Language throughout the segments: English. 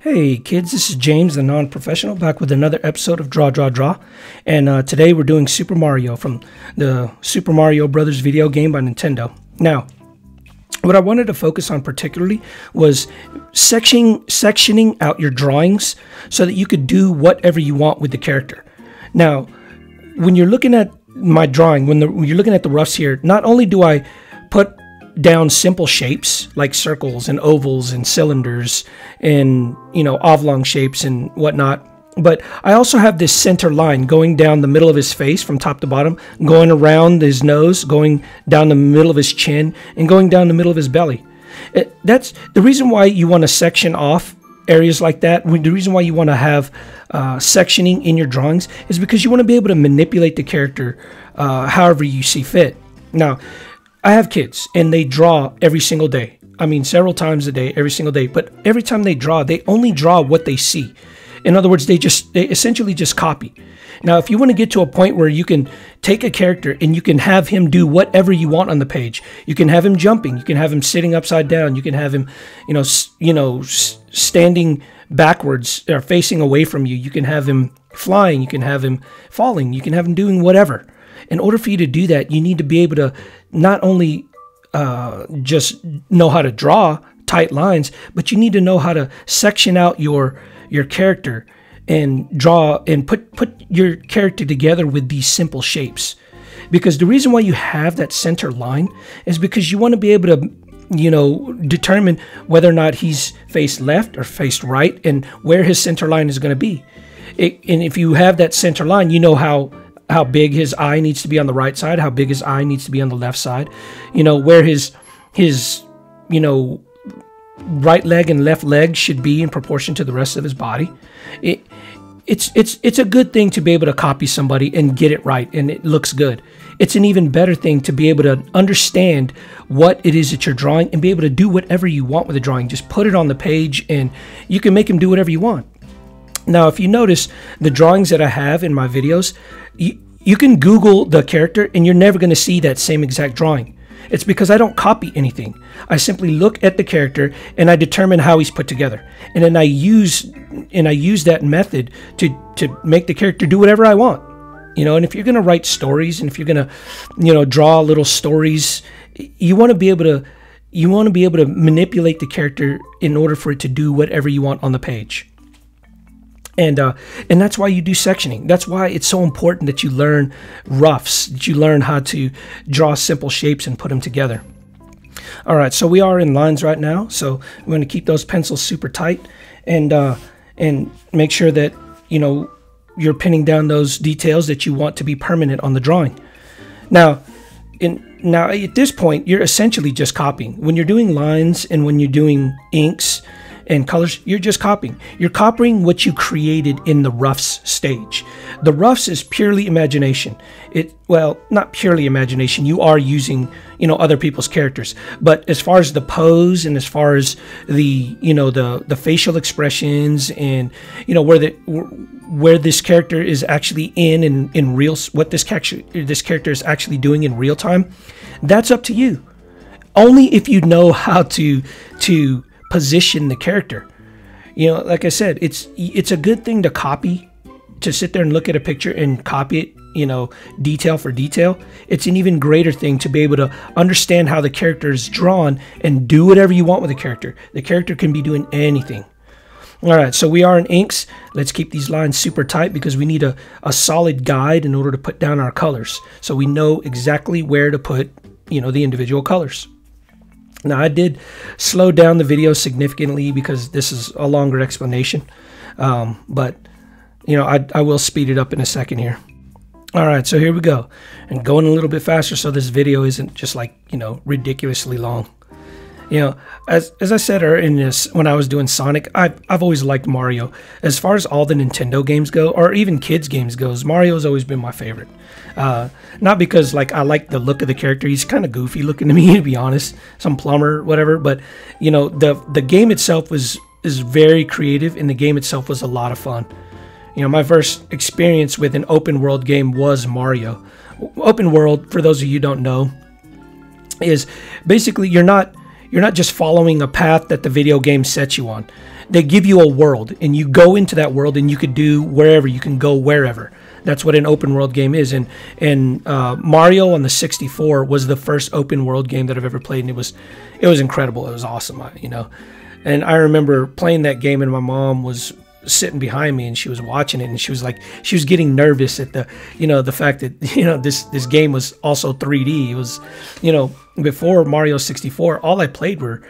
Hey kids, this is James, the non-professional, back with another episode of Draw, Draw, Draw. And today we're doing Super Mario from the Super Mario Brothers video game by Nintendo. Now, what I wanted to focus on particularly was sectioning out your drawings so that you could do whatever you want with the character. Now, when you're looking at my drawing, when you're looking at the roughs here, not only do I put down simple shapes like circles and ovals and cylinders and, oblong shapes and whatnot, but I also have this center line going down the middle of his face from top to bottom, going around his nose, going down the middle of his chin, and going down the middle of his belly. That's the reason why you want to section off areas like that. The reason why you want to have sectioning in your drawings is because you want to be able to manipulate the character however you see fit. Now, I have kids and they draw every single day. I mean, several times a day, every single day. But every time they draw, they only draw what they see. In other words, they essentially just copy. Now, if you want to get to a point where you can take a character and you can have him do whatever you want on the page, you can have him jumping, you can have him sitting upside down, you can have him, standing backwards or facing away from you, you can have him flying, you can have him falling, you can have him doing whatever. In order for you to do that, you need to be able to not only just know how to draw tight lines, but you need to know how to section out your character and draw and put your character together with these simple shapes. Because the reason why you have that center line is because you want to be able to determine whether or not he's faced left or faced right and where his center line is going to be. And if you have that center line, you know how big his eye needs to be on the right side, how big his eye needs to be on the left side, where his right leg and left leg should be in proportion to the rest of his body. It's a good thing to be able to copy somebody and get it right and it looks good. It's an even better thing to be able to understand what it is that you're drawing and be able to do whatever you want with the drawing. Just put it on the page and you can make him do whatever you want. Now, if you notice the drawings that I have in my videos, you can Google the character and you're never going to see that same exact drawing. It's because I don't copy anything. I simply look at the character and I determine how he's put together. And then I use that method to make the character do whatever I want. And if you're going to write stories and if you're going to, draw little stories, you want to be able to manipulate the character in order for it to do whatever you want on the page. And that's why you do sectioning. That's why it's so important that you learn roughs, that you learn how to draw simple shapes and put them together. All right, so we are in lines right now. So I'm going to keep those pencils super tight and make sure that, you're pinning down those details that you want to be permanent on the drawing. Now at this point, you're essentially just copying. When you're doing lines and when you're doing inks and colors, you're just copying. You're copying what you created in the roughs stage. The roughs is purely imagination. Not purely imagination. You are using, other people's characters. But as far as the pose and as far as the, the facial expressions and, where this character is actually in real, what this character is actually doing in real time, that's up to you. Only if you know how to position the character. Like I said, it's a good thing to copy, to sit there and look at a picture and copy it, detail for detail. It's an even greater thing to be able to understand how the character is drawn and do whatever you want with the character. The character can be doing anything. All right, so we are in inks. Let's keep these lines super tight because we need a solid guide in order to put down our colors. So we know exactly where to put, the individual colors. Now, I did slow down the video significantly because this is a longer explanation, but I will speed it up in a second here. All right, so here we go, and going a little bit faster so this video isn't just like ridiculously long. As I said when I was doing Sonic, I've always liked Mario. As far as all the Nintendo games go, or even kids games goes, Mario's always been my favorite. Not because I like the look of the character. He's kind of goofy looking to me, to be honest. Some plumber, whatever. But the game itself is very creative, and the game itself was a lot of fun. My first experience with an open world game was Mario. Open world, for those of you who don't know, is basically you're not just following a path that the video game sets you on. they give you a world, and you go into that world, and you could do wherever. You can go wherever. That's what an open world game is. And Mario on the 64 was the first open world game that I've ever played, and it was incredible. It was awesome, you know. And I remember playing that game, and my mom was sitting behind me, and she was watching it, and she was getting nervous at the, you know, the fact that, you know, this game was also 3D. It was, you know, before Mario 64, all I played were,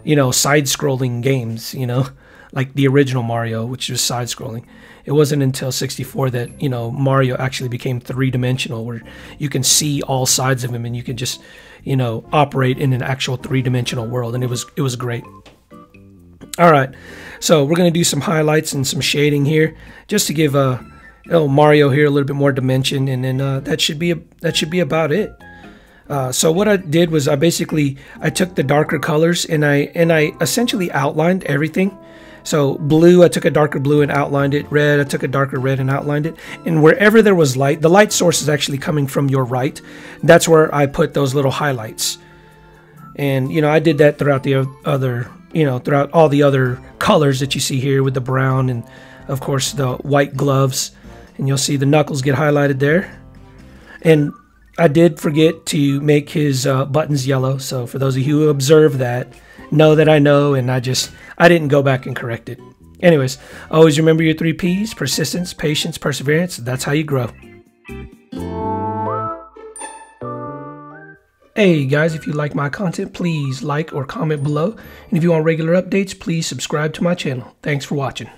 you know, side-scrolling games, you know, like the original Mario, which was side-scrolling. It wasn't until 64 that, you know, Mario actually became three-dimensional, where you can see all sides of him, and you can just, you know, operate in an actual three-dimensional world, and it was great. All right, so we're going to do some highlights and some shading here, just to give Mario here a little bit more dimension, and then that should be about it. So what I did was I took the darker colors, and I essentially outlined everything. So blue, I took a darker blue and outlined it. Red, I took a darker red and outlined it. And wherever there was light, the light source is actually coming from your right. That's where I put those little highlights. And, you know, I did that throughout the other, you know, throughout all the other colors that you see here with the brown and, of course, the white gloves. And you'll see the knuckles get highlighted there. And I did forget to make his buttons yellow. So for those of you who observe that, know that I know, and I didn't go back and correct it. Anyways, always remember your 3 P's: persistence, patience, perseverance. That's how you grow. Hey guys, if you like my content, please like or comment below. And if you want regular updates, please subscribe to my channel. Thanks for watching.